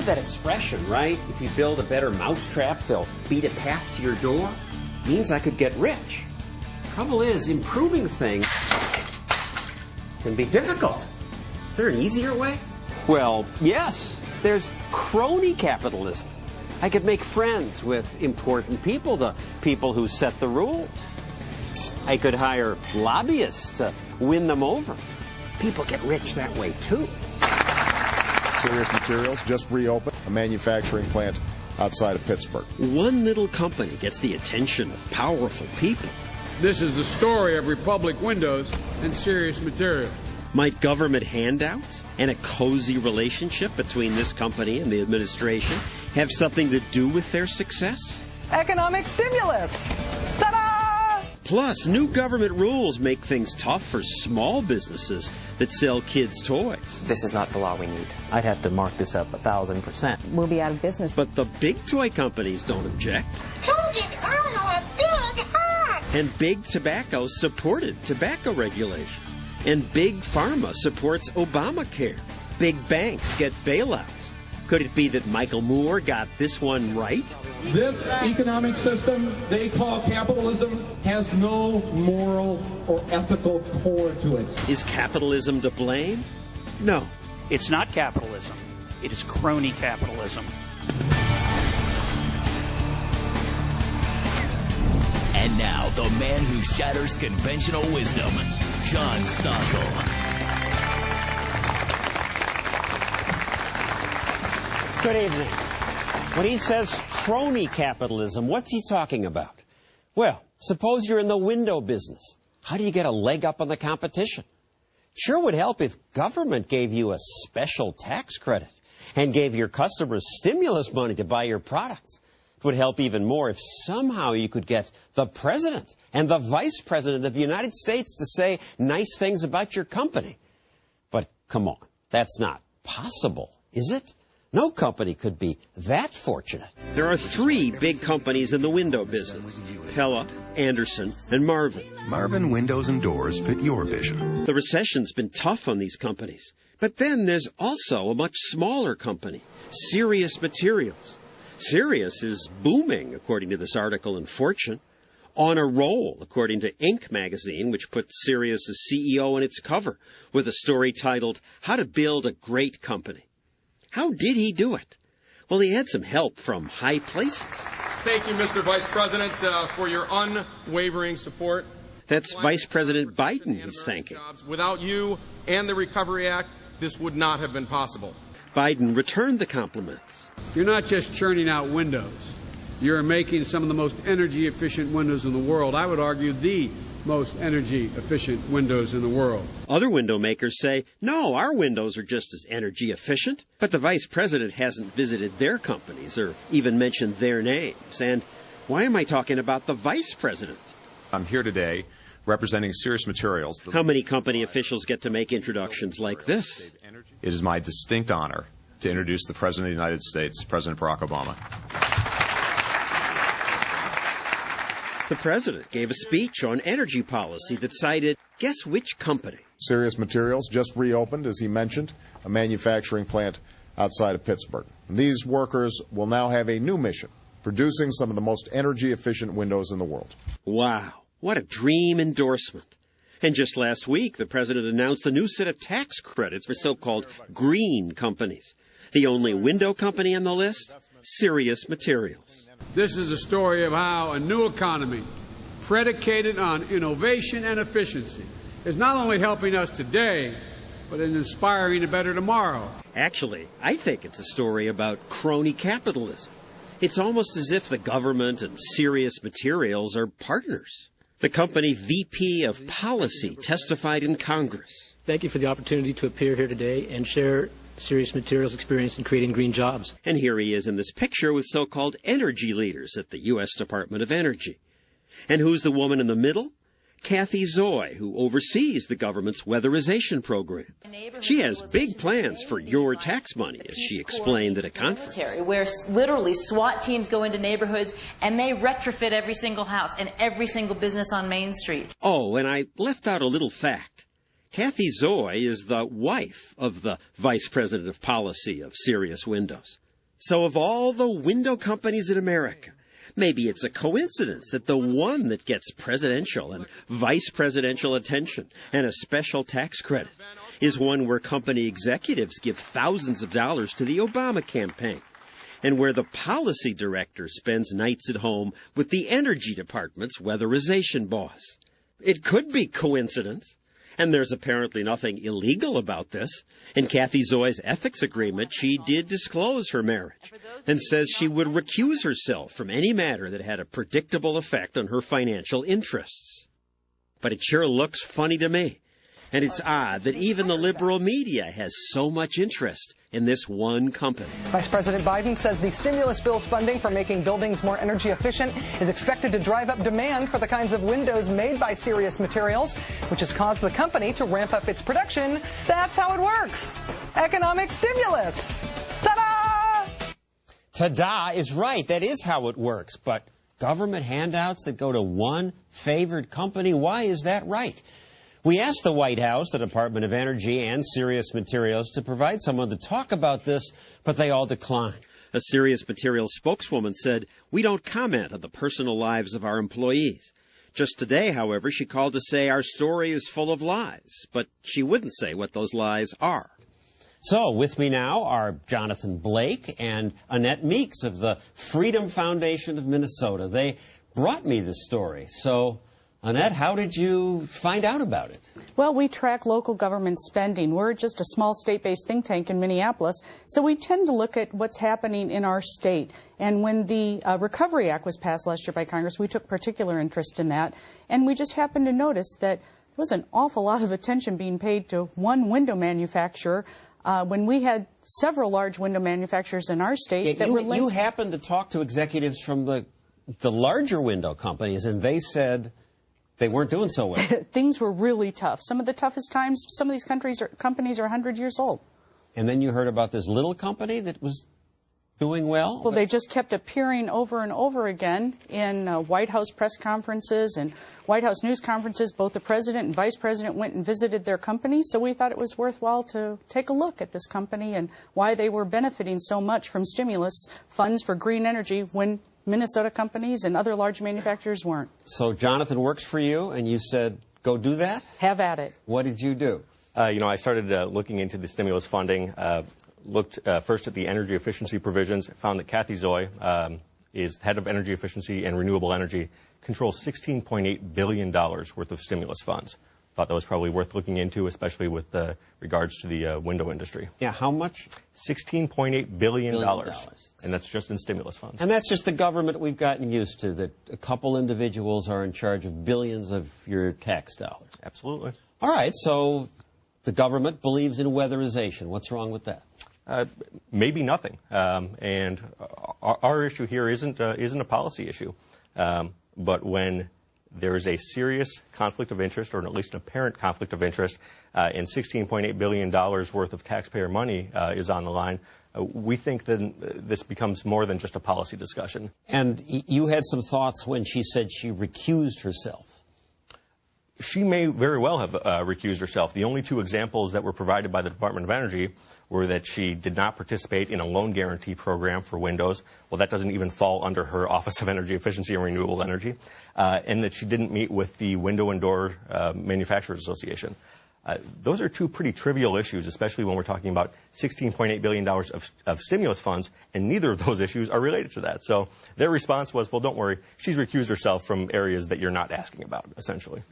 heard that expression, right? If you build a better mousetrap, they'll beat a path to your door. Means I could get rich. Trouble is, improving things can be difficult. Is there an easier way? Well, yes. There's crony capitalism. I could make friends with important people, the people who set the rules. I could hire lobbyists to win them over. People get rich that way, too. Serious Materials just reopened a manufacturing plant outside of Pittsburgh. One little company gets the attention of powerful people. This is the story of Republic Windows and Serious Materials. Might government handouts and a cozy relationship between this company and the administration have something to do with their success? Economic stimulus! Ta-da! Plus, new government rules make things tough for small businesses that sell kids' toys. This is not the law we need. I'd have to mark this up 1,000%. We'll be out of business. But the big toy companies don't object. Who gave Arno a big hug? And big tobacco supported tobacco regulation. And big pharma supports Obamacare. Big banks get bailouts. Could it be that Michael Moore got this one right? This economic system they call capitalism has no moral or ethical core to it. Is capitalism to blame? No. It's not capitalism. It is crony capitalism. And now, the man who shatters conventional wisdom, John Stossel. Good evening. When he says crony capitalism, what's he talking about? Well, suppose you're in the window business. How do you get a leg up on the competition? Sure would help if government gave you a special tax credit and gave your customers stimulus money to buy your products. It would help even more if somehow you could get the president and the vice president of the United States to say nice things about your company. But come on, that's not possible, is it? No company could be that fortunate. There are three big companies in the window business: Pella, Anderson, and Marvin. Marvin windows and doors fit your vision. The recession's been tough on these companies. But then there's also a much smaller company, Serious Materials. Sirius is booming, according to this article in Fortune. On a roll, according to Inc. magazine, which put Sirius's CEO on its cover with a story titled, How to Build a Great Company. How did he do it? Well, he had some help from high places. Thank you, Mr. Vice President, for your unwavering support. That's Vice President Biden he's thanking. Without you and the Recovery Act, this would not have been possible. Biden returned the compliments. You're not just churning out windows. You're making some of the most energy-efficient windows in the world. I would argue the most energy-efficient windows in the world. Other window makers say, no, our windows are just as energy efficient. But the vice president hasn't visited their companies or even mentioned their names. And why am I talking about the vice president? I'm here today representing Serious Materials. How many company officials get to make introductions like this? It is my distinct honor to introduce the President of the United States, President Barack Obama. The president gave a speech on energy policy that cited, guess which company? Serious Materials just reopened, as he mentioned, a manufacturing plant outside of Pittsburgh. These workers will now have a new mission, producing some of the most energy-efficient windows in the world. Wow, what a dream endorsement. And just last week, the president announced a new set of tax credits for so-called green companies. The only window company on the list? Serious Materials. This is a story of how a new economy, predicated on innovation and efficiency, is not only helping us today, but in inspiring a better tomorrow. Actually, I think it's a story about crony capitalism. It's almost as if the government and Serious Materials are partners. The company VP of Policy testified in Congress. Thank you for the opportunity to appear here today and share Serious Materials' experience in creating green jobs. And here he is in this picture with so-called energy leaders at the U.S. Department of Energy. And who's the woman in the middle? Kathy Zoy, who oversees the government's weatherization program. She has big plans for your tax money, as she explained at a conference. Where literally SWAT teams go into neighborhoods and they retrofit every single house and every single business on Main Street. Oh, and I left out a little fact. Kathy Zoy is the wife of the Vice President of Policy of Serious Windows. So of all the window companies in America, maybe it's a coincidence that the one that gets presidential and vice presidential attention and a special tax credit is one where company executives give thousands of dollars to the Obama campaign, and where the policy director spends nights at home with the Energy Department's weatherization boss. It could be coincidence, and there's apparently nothing illegal about this. In Kathy Zoy's ethics agreement, she did disclose her marriage and says she would recuse herself from any matter that had a predictable effect on her financial interests. But it sure looks funny to me. And it's odd that even the liberal media has so much interest in this one company. Vice President Biden says the stimulus bill's funding for making buildings more energy efficient is expected to drive up demand for the kinds of windows made by Serious Materials, which has caused the company to ramp up its production. That's how it works. Economic stimulus. Ta-da! Ta-da is right. That is how it works. But government handouts that go to one favored company, why is that right? We asked the White House, the Department of Energy, and Serious Materials to provide someone to talk about this, but they all declined. A Serious Materials spokeswoman said, "We don't comment on the personal lives of our employees." Just today, however, she called to say our story is full of lies, but she wouldn't say what those lies are. So, with me now are Jonathan Blake and Annette Meeks of the Freedom Foundation of Minnesota. They brought me this story. So, Annette, how did you find out about it? Well, we track local government spending. We're just a small state-based think tank in Minneapolis, so we tend to look at what's happening in our state. And when the Recovery Act was passed last year by Congress, we took particular interest in that. And we just happened to notice that there was an awful lot of attention being paid to one window manufacturer when we had several large window manufacturers in our state that were linked. You happened to talk to executives from the larger window companies, and they said they weren't doing so well. Things were really tough. Some of the toughest times, some of these companies are 100 years old. And then you heard about this little company that was doing well? Well, they just kept appearing over and over again in White House press conferences and White House news conferences. Both the president and vice president went and visited their company, so we thought it was worthwhile to take a look at this company and why they were benefiting so much from stimulus funds for green energy when Minnesota companies and other large manufacturers weren't. So Jonathan works for you, and you said, go do that? Have at it. What did you do? I started looking into the stimulus funding, looked first at the energy efficiency provisions, found that Kathy Zoy is head of energy efficiency and renewable energy, controls $16.8 billion worth of stimulus funds. Thought that was probably worth looking into, especially with regards to the window industry. Yeah, how much? $16.8 billion. And that's just in stimulus funds. And that's just the government we've gotten used to, that a couple individuals are in charge of billions of your tax dollars. Absolutely. All right, so the government believes in weatherization. What's wrong with that? Maybe nothing. And our issue here isn't a policy issue. But when there is a serious conflict of interest, or at least an apparent conflict of interest, and $16.8 billion worth of taxpayer money is on the line, we think that this becomes more than just a policy discussion. And you had some thoughts when she said she recused herself. She may very well have recused herself. The only two examples that were provided by the Department of Energy were that she did not participate in a loan guarantee program for windows. Well, that doesn't even fall under her Office of Energy Efficiency and Renewable Energy. And that she didn't meet with the Window and Door Manufacturers Association. Those are two pretty trivial issues, especially when we're talking about $16.8 billion of stimulus funds, and neither of those issues are related to that. So their response was, well, don't worry, she's recused herself from areas that you're not asking about, essentially.